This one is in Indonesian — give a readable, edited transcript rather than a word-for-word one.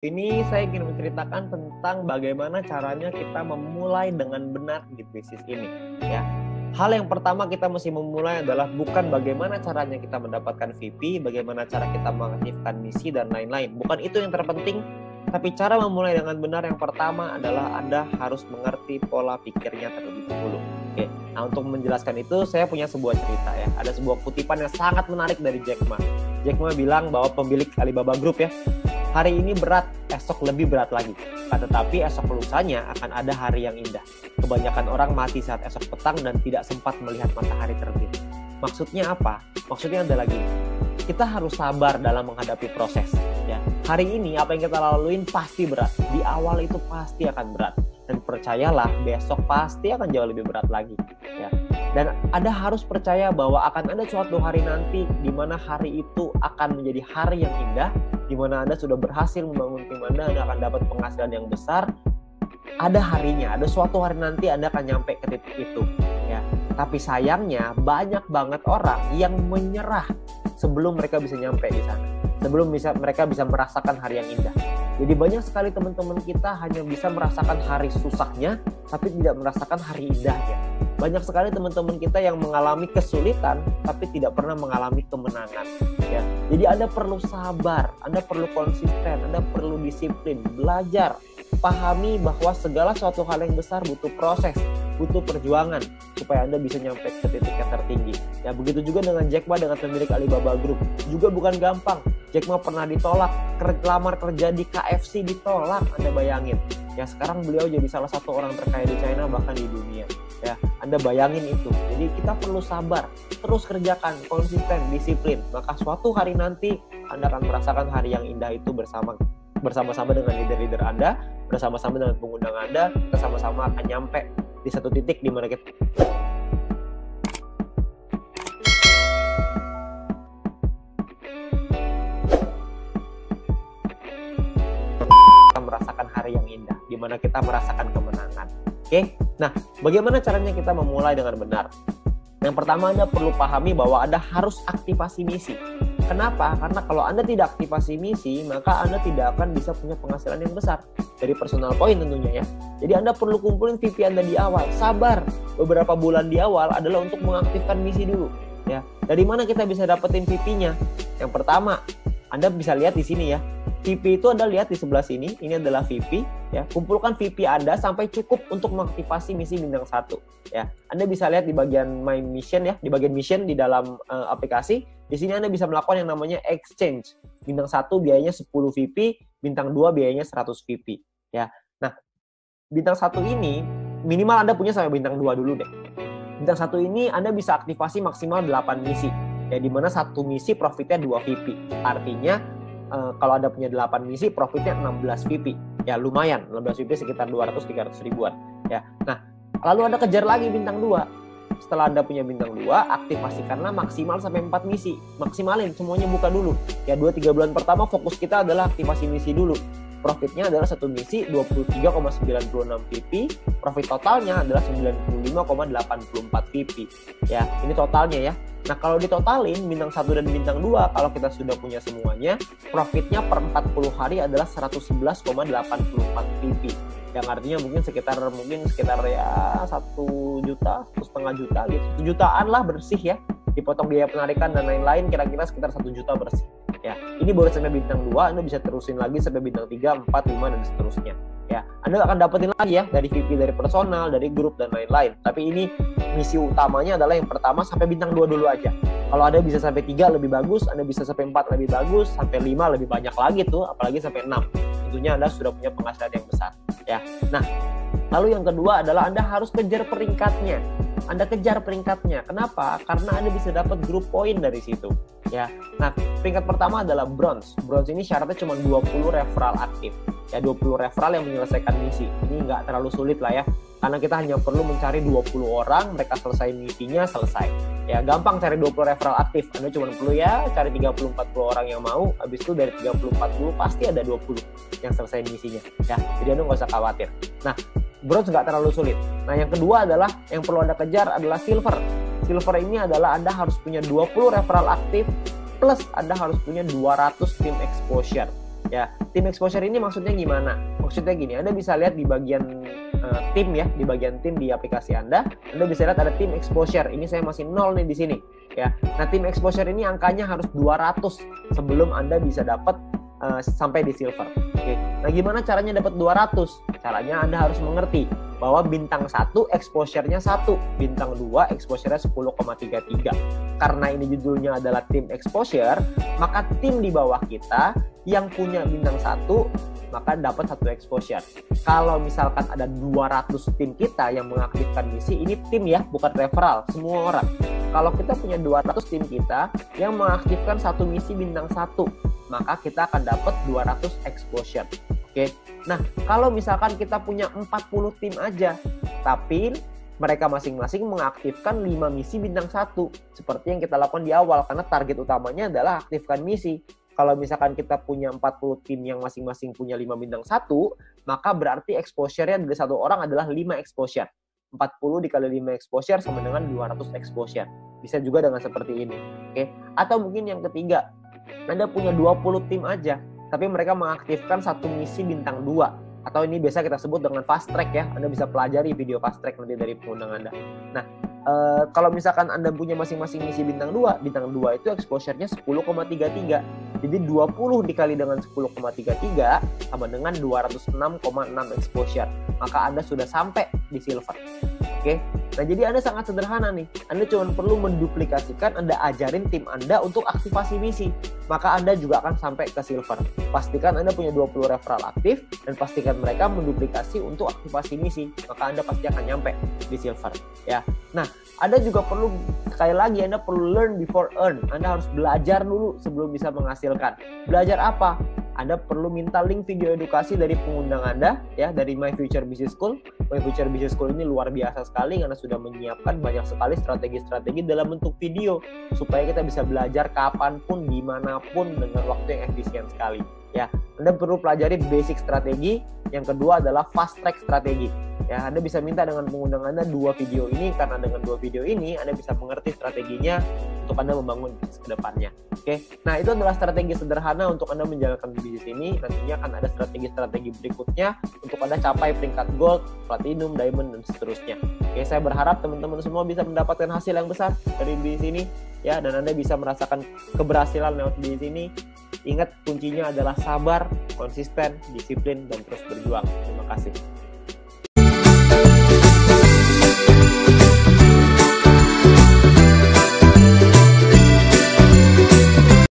Ini saya ingin menceritakan tentang bagaimana caranya kita memulai dengan benar di bisnis ini, ya. Hal yang pertama kita mesti memulai adalah bukan bagaimana caranya kita mendapatkan VP, bagaimana cara kita mengaktifkan misi dan lain-lain. Bukan itu yang terpenting, tapi cara memulai dengan benar yang pertama adalah Anda harus mengerti pola pikirnya terlebih dahulu. Oke. Nah, untuk menjelaskan itu saya punya sebuah cerita ya. Ada sebuah kutipan yang sangat menarik dari Jack Ma. Jack Ma bilang bahwa pemilik Alibaba Group ya, hari ini berat, esok lebih berat lagi. Tetapi esok lusanya akan ada hari yang indah. Kebanyakan orang mati saat esok petang dan tidak sempat melihat matahari terbit. Maksudnya apa? Maksudnya adalah gini, kita harus sabar dalam menghadapi proses. Ya. Hari ini apa yang kita laluin pasti berat. Di awal itu pasti akan berat. Dan percayalah, besok pasti akan jauh lebih berat lagi. Ya. Dan Anda harus percaya bahwa akan ada suatu hari nanti di mana hari itu akan menjadi hari yang indah, di mana Anda sudah berhasil membangun tim Anda akan dapat penghasilan yang besar. Ada harinya, ada suatu hari nanti Anda akan nyampe ke titik itu. Ya. Tapi sayangnya banyak banget orang yang menyerah sebelum mereka bisa nyampe di sana. Sebelum mereka bisa merasakan hari yang indah. Jadi banyak sekali teman-teman kita hanya bisa merasakan hari susahnya, tapi tidak merasakan hari indahnya. Banyak sekali teman-teman kita yang mengalami kesulitan, tapi tidak pernah mengalami kemenangan. Ya. Jadi Anda perlu sabar, Anda perlu konsisten, Anda perlu disiplin, belajar, pahami bahwa segala suatu hal yang besar butuh proses, butuh perjuangan supaya Anda bisa nyampe ke titik yang tertinggi. Ya, begitu juga dengan Jack Ma, dengan pemilik Alibaba Group. Juga bukan gampang. Jack Ma pernah ditolak, lamar kerja di KFC ditolak, Anda bayangin. Ya, sekarang beliau jadi salah satu orang terkaya di China, bahkan di dunia. Ya, Anda bayangin itu. Jadi kita perlu sabar, terus kerjakan, konsisten, disiplin. Maka suatu hari nanti Anda akan merasakan hari yang indah itu bersama-sama dengan leader-leader Anda, bersama-sama dengan pengundang Anda, kita sama-sama akan nyampe di satu titik di mana kita merasakan hari yang indah, di mana kita merasakan kemenangan. Oke? Nah, bagaimana caranya kita memulai dengan benar? Yang pertama, Anda perlu pahami bahwa Anda harus aktivasi misi. Kenapa? Karena kalau Anda tidak aktivasi misi, maka Anda tidak akan bisa punya penghasilan yang besar. Dari personal point tentunya ya. Jadi Anda perlu kumpulin VP Anda di awal. Sabar. Beberapa bulan di awal adalah untuk mengaktifkan misi dulu. Ya. Dari mana kita bisa dapetin VP-nya? Yang pertama, Anda bisa lihat di sini ya. VP itu Anda lihat di sebelah sini, ini adalah VP. Ya. Kumpulkan VP Anda sampai cukup untuk mengaktifasi misi bintang 1. Ya. Anda bisa lihat di bagian My Mission ya, di bagian mission di dalam aplikasi. Di sini Anda bisa melakukan yang namanya exchange. Bintang 1 biayanya 10 VP, bintang 2 biayanya 100 VP. Ya. Nah, bintang 1 ini minimal Anda punya sampai bintang 2 dulu deh. Bintang 1 ini Anda bisa aktivasi maksimal 8 misi. Ya, di mana satu misi profitnya 2 VP. Artinya kalau Anda punya 8 misi, profitnya 16 VP. Ya, lumayan. 16 VP sekitar 200-300 ribuan. Ya. Nah, lalu Anda kejar lagi bintang 2. Setelah Anda punya bintang 2, aktifasikanlah maksimal sampai 4 misi. Maksimalin, semuanya buka dulu. Ya, 2-3 bulan pertama fokus kita adalah aktivasi misi dulu. Profitnya adalah satu misi 23,96 VP, profit totalnya adalah 95,84 VP. Ya, ini totalnya ya. Nah, kalau ditotalin bintang 1 dan bintang 2, kalau kita sudah punya semuanya, profitnya per 40 hari adalah 111,84 VP. Yang artinya mungkin sekitar ya 1 juta, 1,5 juta gitu. 1 jutaan lah bersih ya. Dipotong biaya penarikan dan lain-lain, kira-kira sekitar 1 juta bersih. Ya, ini baru sampai bintang 2, Anda bisa terusin lagi sampai bintang 3, 4, 5 dan seterusnya. Ya, Anda akan dapetin lagi ya dari VP, dari personal, dari grup dan lain-lain. Tapi ini misi utamanya adalah yang pertama sampai bintang 2 dulu aja. Kalau Anda bisa sampai 3 lebih bagus, Anda bisa sampai 4 lebih bagus, sampai 5 lebih banyak lagi tuh, apalagi sampai 6. Tentunya Anda sudah punya penghasilan yang besar. Ya. Nah, lalu yang kedua adalah Anda harus kejar peringkatnya. Anda kejar peringkatnya. Kenapa? Karena Anda bisa dapat grup poin dari situ. Ya. Nah, peringkat pertama adalah bronze. Bronze ini syaratnya cuma 20 referral aktif. Ya, 20 referral yang menyelesaikan misi. Ini nggak terlalu sulit lah ya. Karena kita hanya perlu mencari 20 orang, mereka selesai misinya, selesai. Ya, gampang cari 20 referral aktif. Anda cuma perlu ya cari 30-40 orang yang mau. Habis itu dari 30-40 pasti ada 20 yang selesai misinya. Ya, jadi Anda nggak usah khawatir. Nah, bronze nggak terlalu sulit. Nah, yang kedua adalah yang perlu Anda kejar adalah silver. Silver ini adalah Anda harus punya 20 referral aktif plus Anda harus punya 200 tim exposure. Ya, tim exposure ini maksudnya gimana? Maksudnya gini, Anda bisa lihat di bagian tim ya, di bagian tim di aplikasi Anda bisa lihat ada tim exposure. Ini saya masih 0 nih di sini ya. Nah, tim exposure ini angkanya harus 200 sebelum Anda bisa dapat sampai di silver. Oke. Nah, gimana caranya dapat 200? Caranya Anda harus mengerti bahwa bintang 1 exposure-nya 1, bintang 2 exposure-nya 10,33. Karena ini judulnya adalah tim exposure, maka tim di bawah kita yang punya bintang 1 maka dapat 1 exposure. Kalau misalkan ada 200 tim kita yang mengaktifkan misi, ini tim ya, bukan referral, semua orang. Kalau kita punya 200 tim kita yang mengaktifkan 1 misi bintang 1, maka kita akan dapat 200 exposure. Oke. Nah, kalau misalkan kita punya 40 tim aja, tapi mereka masing-masing mengaktifkan 5 misi bintang 1, seperti yang kita lakukan di awal, karena target utamanya adalah aktifkan misi. Kalau misalkan kita punya 40 tim yang masing-masing punya 5 bintang 1, maka berarti exposure-nya dari satu orang adalah 5 exposure. 40 dikali 5 exposure sama dengan 200 exposure. Bisa juga dengan seperti ini. Oke. Atau mungkin yang ketiga, Anda punya 20 tim aja, tapi mereka mengaktifkan 1 misi bintang 2. Atau ini biasa kita sebut dengan fast track ya. Anda bisa pelajari video fast track nanti dari pengundang Anda. Nah, kalau misalkan Anda punya masing-masing misi bintang 2 itu exposure-nya 10,33. Jadi 20 dikali dengan 10,33 sama dengan 206,6 exposure. Maka Anda sudah sampai di silver. Oke. Nah, jadi Anda sangat sederhana nih. Anda cuma perlu menduplikasikan, Anda ajarin tim Anda untuk aktivasi misi. Maka Anda juga akan sampai ke silver. Pastikan Anda punya 20 referral aktif dan pastikan mereka menduplikasi untuk aktivasi misi. Maka Anda pasti akan nyampe di silver. Ya. Nah, Anda juga perlu, sekali lagi, Anda perlu learn before earn. Anda harus belajar dulu sebelum bisa menghasilkan. Belajar apa? Anda perlu minta link video edukasi dari pengundang Anda ya, dari My Future Business School. My Future Business School ini luar biasa sekali karena sudah menyiapkan banyak sekali strategi-strategi dalam bentuk video supaya kita bisa belajar kapanpun, dimanapun dengan waktu yang efisien sekali. Ya, Anda perlu pelajari basic strategi. Yang kedua adalah fast track strategi. Ya, Anda bisa minta dengan pengundang Anda 2 video ini, karena dengan 2 video ini Anda bisa mengerti strateginya untuk Anda membangun bisnis ke depannya. Oke. Nah, itu adalah strategi sederhana untuk Anda menjalankan bisnis ini. Nantinya akan ada strategi-strategi berikutnya untuk Anda capai peringkat gold, platinum, diamond, dan seterusnya. Oke, saya berharap teman-teman semua bisa mendapatkan hasil yang besar dari bisnis ini ya, dan Anda bisa merasakan keberhasilan lewat bisnis ini. Ingat, kuncinya adalah sabar, konsisten, disiplin, dan terus berjuang. Terima kasih.